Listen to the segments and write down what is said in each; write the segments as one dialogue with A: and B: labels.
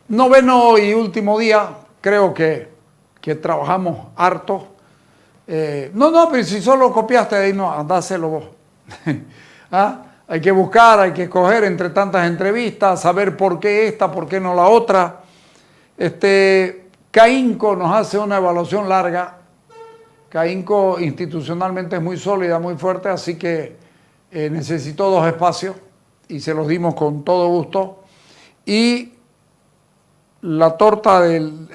A: Noveno y último día, creo que trabajamos harto. Pero si solo copiaste ahí, no, andáselo vos. ¿Ah? Hay que buscar, hay que escoger entre tantas entrevistas, saber por qué esta, por qué no la otra. CAINCO nos hace una evaluación larga. CAINCO institucionalmente es muy sólida, muy fuerte, así que necesitó 2 espacios y se los dimos con todo gusto. Y la torta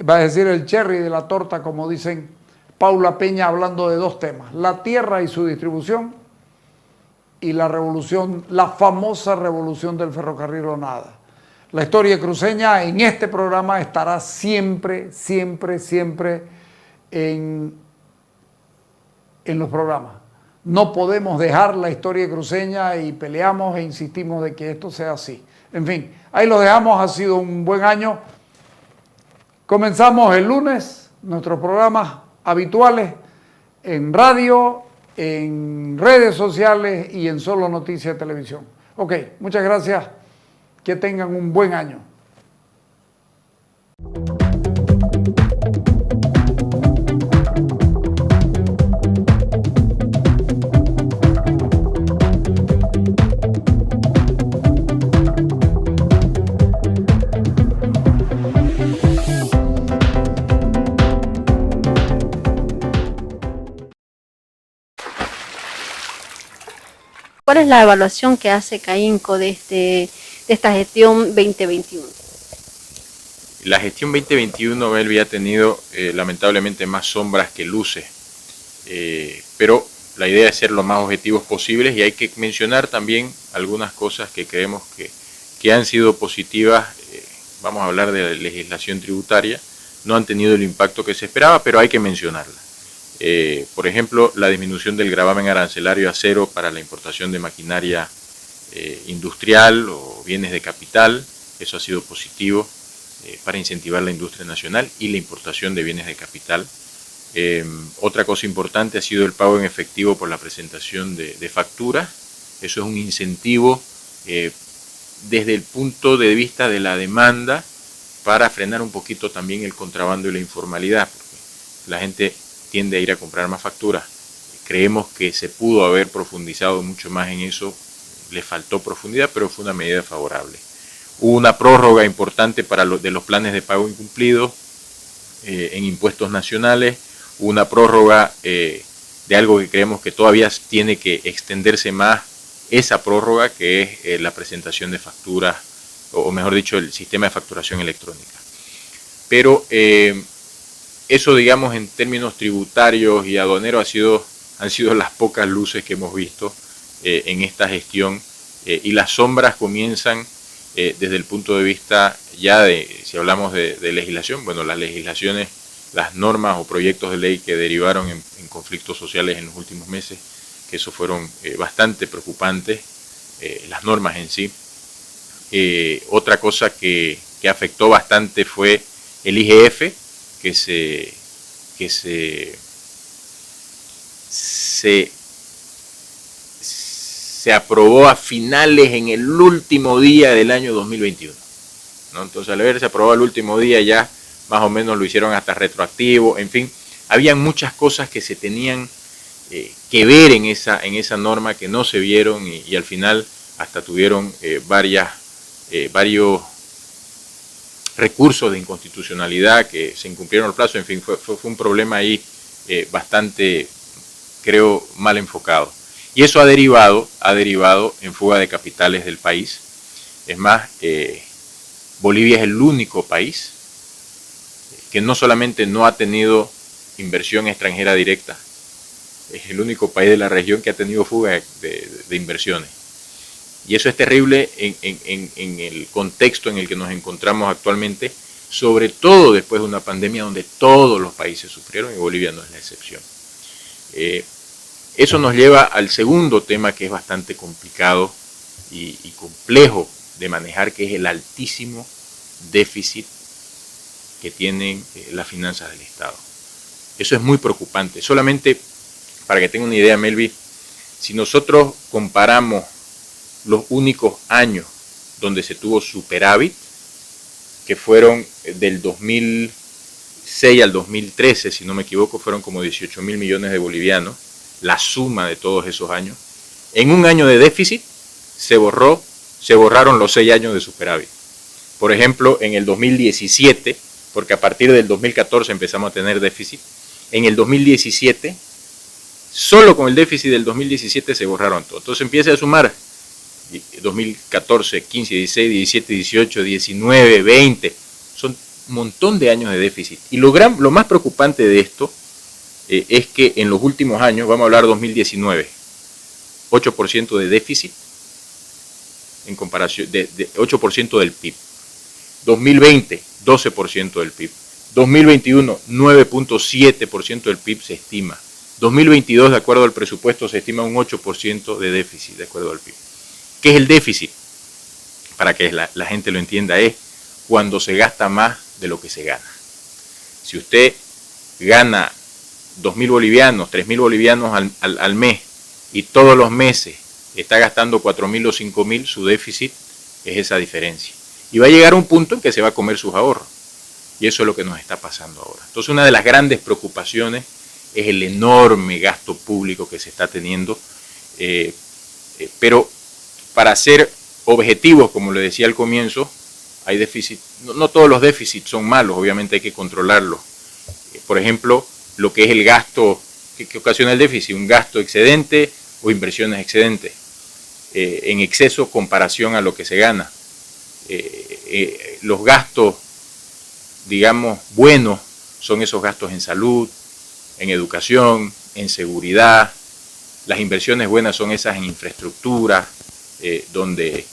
A: va a decir el cherry de la torta, como dicen Paula Peña, hablando de 2 temas: la tierra y su distribución, y la revolución, la famosa revolución del ferrocarril o nada. La historia cruceña en este programa estará siempre, siempre, siempre en los programas. No podemos dejar la historia cruceña y peleamos e insistimos de que esto sea así. En fin, ahí lo dejamos, ha sido un buen año. Comenzamos el lunes nuestros programas habituales en radio, en redes sociales y en Solo Noticias Televisión. Ok, muchas gracias. Que tengan un buen año.
B: ¿Cuál es la evaluación que hace CAINCO de esta gestión 2021?
C: La gestión 2021, Melvi, ha tenido lamentablemente más sombras que luces, pero la idea es ser lo más objetivos posibles y hay que mencionar también algunas cosas que creemos que han sido positivas. Vamos a hablar de la legislación tributaria, no han tenido el impacto que se esperaba, pero hay que mencionarla. Por ejemplo, la disminución del gravamen arancelario a 0 para la importación de maquinaria industrial o bienes de capital, eso ha sido positivo para incentivar la industria nacional y la importación de bienes de capital. Otra cosa importante ha sido el pago en efectivo por la presentación de facturas. Eso es un incentivo desde el punto de vista de la demanda para frenar un poquito también el contrabando y la informalidad, porque la gente tiende a ir a comprar más facturas. Creemos que se pudo haber profundizado mucho más en eso, le faltó profundidad, pero fue una medida favorable. Hubo una prórroga importante de los planes de pago incumplidos en impuestos nacionales, hubo una prórroga de algo que creemos que todavía tiene que extenderse más, esa prórroga que es la presentación de facturas, o mejor dicho, el sistema de facturación electrónica. Pero eso, digamos, en términos tributarios y aduaneros han sido las pocas luces que hemos visto en esta gestión, y las sombras comienzan desde el punto de vista ya si hablamos de legislación, bueno, las legislaciones, las normas o proyectos de ley que derivaron en conflictos sociales en los últimos meses, que eso fueron bastante preocupantes, las normas en sí. Otra cosa que afectó bastante fue el IGF, que se aprobó a finales en el último día del año 2021, ¿no? Entonces, al haberse aprobado el último día, ya más o menos lo hicieron hasta retroactivo. En fin, habían muchas cosas que se tenían que ver en esa norma que no se vieron, y al final hasta tuvieron varios recursos de inconstitucionalidad que se incumplieron el plazo. En fin, fue un problema ahí bastante, creo, mal enfocado. Y eso ha derivado en fuga de capitales del país. Es más, Bolivia es el único país que no solamente no ha tenido inversión extranjera directa, es el único país de la región que ha tenido fuga de inversiones. Y eso es terrible en el contexto en el que nos encontramos actualmente, sobre todo después de una pandemia donde todos los países sufrieron y Bolivia no es la excepción. Eso nos lleva al segundo tema, que es bastante complicado y complejo de manejar, que es el altísimo déficit que tienen las finanzas del Estado. Eso es muy preocupante. Solamente para que tengan una idea, Melvi, si nosotros comparamos los únicos años donde se tuvo superávit, que fueron del 2006 al 2013, si no me equivoco, fueron como 18.000 millones de bolivianos, la suma de todos esos años. En un año de déficit se borraron los 6 años de superávit. Por ejemplo, en el 2017, porque a partir del 2014 empezamos a tener déficit, en el 2017, solo con el déficit del 2017 se borraron todo. Entonces empieza a sumar 2014, 15, 16, 17, 18, 19, 20. Son un montón de años de déficit. Y lo más preocupante de esto es que en los últimos años, vamos a hablar 2019, 8% de déficit en comparación de 8% del PIB. 2020, 12% del PIB. 2021, 9.7% del PIB se estima. 2022, de acuerdo al presupuesto, se estima un 8% de déficit, de acuerdo al PIB. ¿Qué es el déficit? Para que la gente lo entienda, es cuando se gasta más de lo que se gana. Si usted gana 2.000 bolivianos, 3.000 bolivianos al mes y todos los meses está gastando 4.000 o 5.000, su déficit es esa diferencia. Y va a llegar un punto en que se va a comer sus ahorros. Y eso es lo que nos está pasando ahora. Entonces, una de las grandes preocupaciones es el enorme gasto público que se está teniendo. Pero para ser objetivos, como le decía al comienzo, hay déficit. No todos los déficits son malos, obviamente hay que controlarlos. Por ejemplo, lo que es el gasto que ocasiona el déficit, un gasto excedente o inversiones excedentes, en exceso comparación a lo que se gana. Los gastos, digamos, buenos son esos gastos en salud, en educación, en seguridad. Las inversiones buenas son esas en infraestructura, donde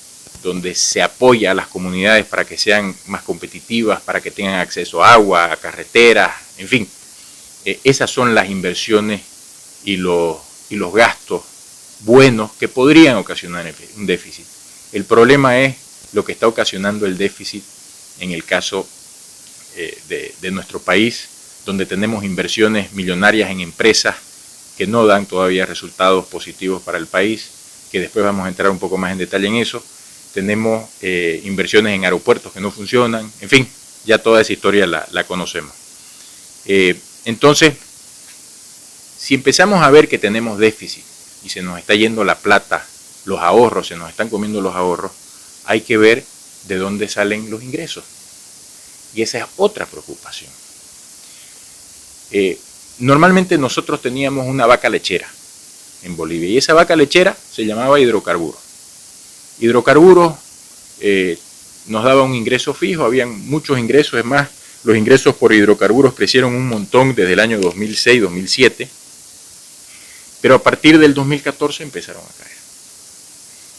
C: se apoya a las comunidades para que sean más competitivas, para que tengan acceso a agua, a carreteras, en fin. Esas son las inversiones y los gastos buenos que podrían ocasionar un déficit. El problema es lo que está ocasionando el déficit en el caso de nuestro país, donde tenemos inversiones millonarias en empresas que no dan todavía resultados positivos para el país, que después vamos a entrar un poco más en detalle en eso. Tenemos inversiones en aeropuertos que no funcionan, en fin, ya toda esa historia la conocemos. Entonces, si empezamos a ver que tenemos déficit y se nos está yendo la plata, los ahorros, se nos están comiendo los ahorros, hay que ver de dónde salen los ingresos. Y esa es otra preocupación. Normalmente nosotros teníamos una vaca lechera en Bolivia y esa vaca lechera se llamaba hidrocarburos. Hidrocarburos nos daba un ingreso fijo, habían muchos ingresos, es más, los ingresos por hidrocarburos crecieron un montón desde el año 2006-2007, pero a partir del 2014 empezaron a caer.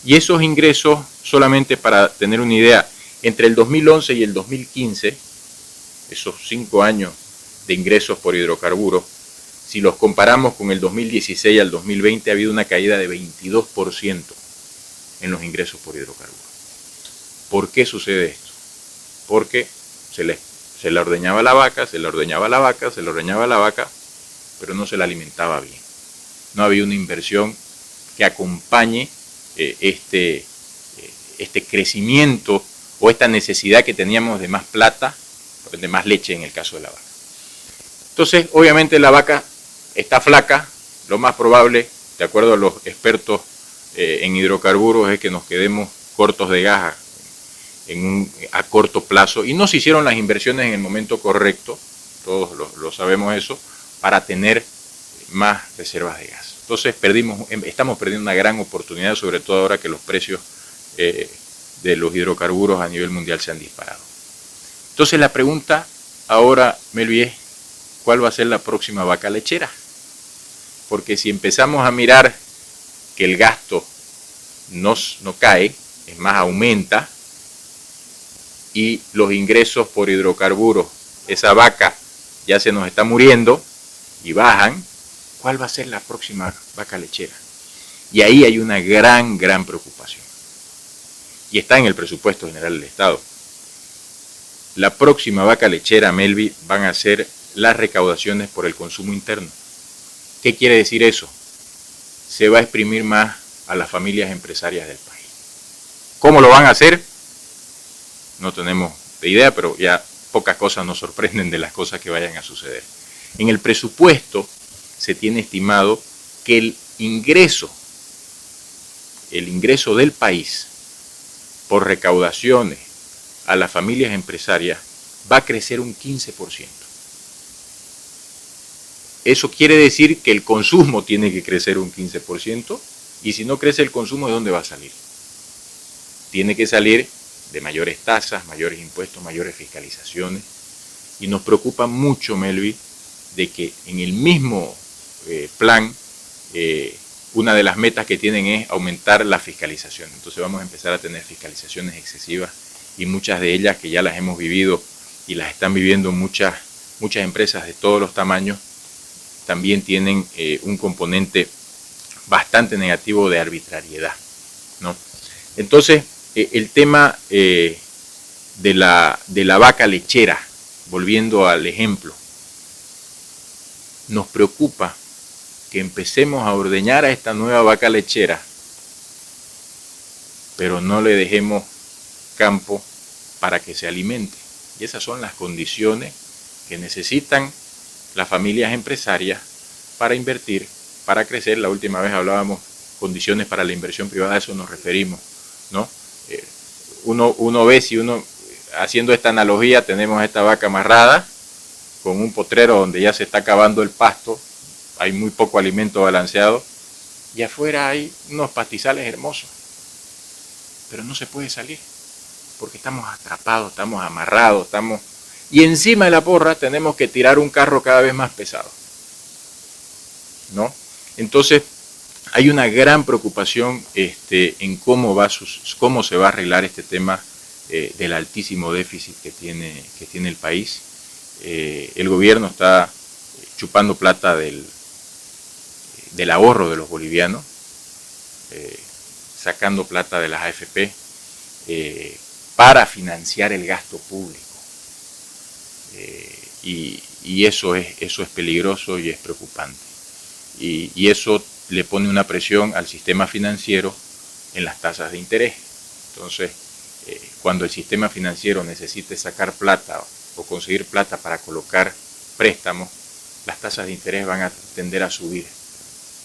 C: Y esos ingresos, solamente para tener una idea, entre el 2011 y el 2015, esos 5 años de ingresos por hidrocarburos, si los comparamos con el 2016 al 2020, ha habido una caída de 22% en los ingresos por hidrocarburos. ¿Por qué sucede esto? Porque se le ordeñaba la vaca, pero no se la alimentaba bien. No había una inversión que acompañe este crecimiento o esta necesidad que teníamos de más plata, de más leche en el caso de la vaca. Entonces, obviamente la vaca está flaca, lo más probable, de acuerdo a los expertos en hidrocarburos, es que nos quedemos cortos de gas a corto plazo, y no se hicieron las inversiones en el momento correcto, todos lo sabemos eso, para tener más reservas de gas. Entonces estamos perdiendo una gran oportunidad, sobre todo ahora que los precios de los hidrocarburos a nivel mundial se han disparado. Entonces la pregunta ahora, Melvi, es ¿cuál va a ser la próxima vaca lechera? Porque si empezamos a mirar que el gasto no cae, es más, aumenta, y los ingresos por hidrocarburos, esa vaca ya se nos está muriendo y bajan, ¿cuál va a ser la próxima vaca lechera? Y ahí hay una gran preocupación. Y está en el presupuesto general del Estado. La próxima vaca lechera, Melvi, van a ser las recaudaciones por el consumo interno. ¿Qué quiere decir eso? Se va a exprimir más a las familias empresarias del país. ¿Cómo lo van a hacer? No tenemos de idea, pero ya pocas cosas nos sorprenden de las cosas que vayan a suceder. En el presupuesto se tiene estimado que el ingreso del país por recaudaciones a las familias empresarias va a crecer un 15%. Eso quiere decir que el consumo tiene que crecer un 15%, y si no crece el consumo, ¿de dónde va a salir? Tiene que salir de mayores tasas, mayores impuestos, mayores fiscalizaciones, y nos preocupa mucho, Melvi, de que en el mismo plan, una de las metas que tienen es aumentar la fiscalización. Entonces vamos a empezar a tener fiscalizaciones excesivas, y muchas de ellas que ya las hemos vivido y las están viviendo muchas empresas de todos los tamaños, también tienen un componente bastante negativo de arbitrariedad, ¿no? Entonces, el tema de la vaca lechera, volviendo al ejemplo, nos preocupa que empecemos a ordeñar a esta nueva vaca lechera, pero no le dejemos campo para que se alimente. Y esas son las condiciones que necesitan las familias empresarias para invertir, para crecer. La última vez hablábamos condiciones para la inversión privada, a eso nos referimos, ¿no? Uno ve, si uno, haciendo esta analogía, tenemos esta vaca amarrada con un potrero donde ya se está acabando el pasto, hay muy poco alimento balanceado, y afuera hay unos pastizales hermosos, pero no se puede salir, porque estamos atrapados, estamos amarrados, y encima de la porra tenemos que tirar un carro cada vez más pesado, ¿no? Entonces, hay una gran preocupación en cómo se va a arreglar este tema del altísimo déficit que tiene el país. El gobierno está chupando plata del ahorro de los bolivianos, sacando plata de las AFP para financiar el gasto público. Y eso es peligroso y es preocupante. Y eso le pone una presión al sistema financiero en las tasas de interés. Entonces, cuando el sistema financiero necesite sacar plata o conseguir plata para colocar préstamos, las tasas de interés van a tender a subir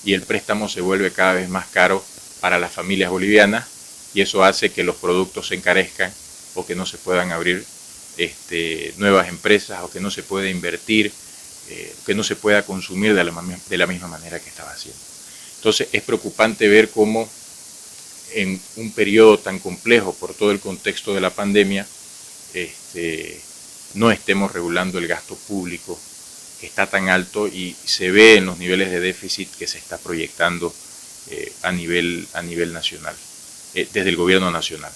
C: y el préstamo se vuelve cada vez más caro para las familias bolivianas, y eso hace que los productos se encarezcan o que no se puedan abrir nuevas empresas, o que no se pueda invertir, que no se pueda consumir de la misma manera que estaba haciendo. Entonces es preocupante ver cómo en un periodo tan complejo por todo el contexto de la pandemia, no estemos regulando el gasto público, que está tan alto, y se ve en los niveles de déficit que se está proyectando a nivel nacional, desde el gobierno nacional.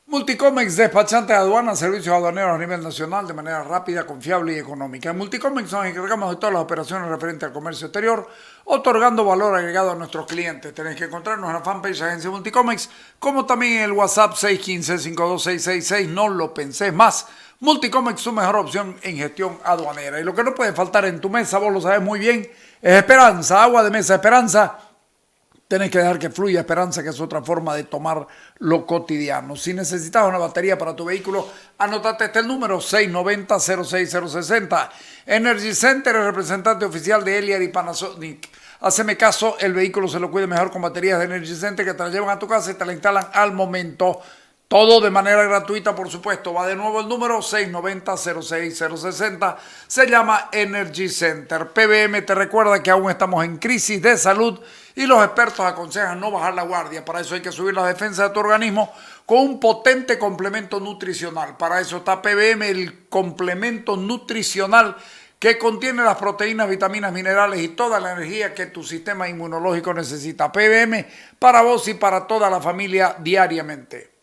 A: Multicomex, despachante de aduanas, servicios aduaneros a nivel nacional de manera rápida, confiable y económica. En Multicomex nos encargamos de todas las operaciones referentes al comercio exterior, otorgando valor agregado a nuestros clientes. Tenéis que encontrarnos en la fanpage Agencia Multicomex, como también en el WhatsApp 615-52666. No lo pensés más. Multicomex, su mejor opción en gestión aduanera. Y lo que no puede faltar en tu mesa, vos lo sabés muy bien, es esperanza, agua de mesa Esperanza. Tenés que dejar que fluya Esperanza, que es otra forma de tomar lo cotidiano. Si necesitas una batería para tu vehículo, anótate el número 690-06060. Energy Center, el representante oficial de Eliar y Panasonic. Haceme caso, el vehículo se lo cuide mejor con baterías de Energy Center, que te la llevan a tu casa y te la instalan al momento. Todo de manera gratuita, por supuesto. Va de nuevo el número 690-06060. Se llama Energy Center. PBM te recuerda que aún estamos en crisis de salud y los expertos aconsejan no bajar la guardia. Para eso hay que subir la defensa de tu organismo con un potente complemento nutricional. Para eso está PBM, el complemento nutricional que contiene las proteínas, vitaminas, minerales y toda la energía que tu sistema inmunológico necesita. PBM para vos y para toda la familia diariamente.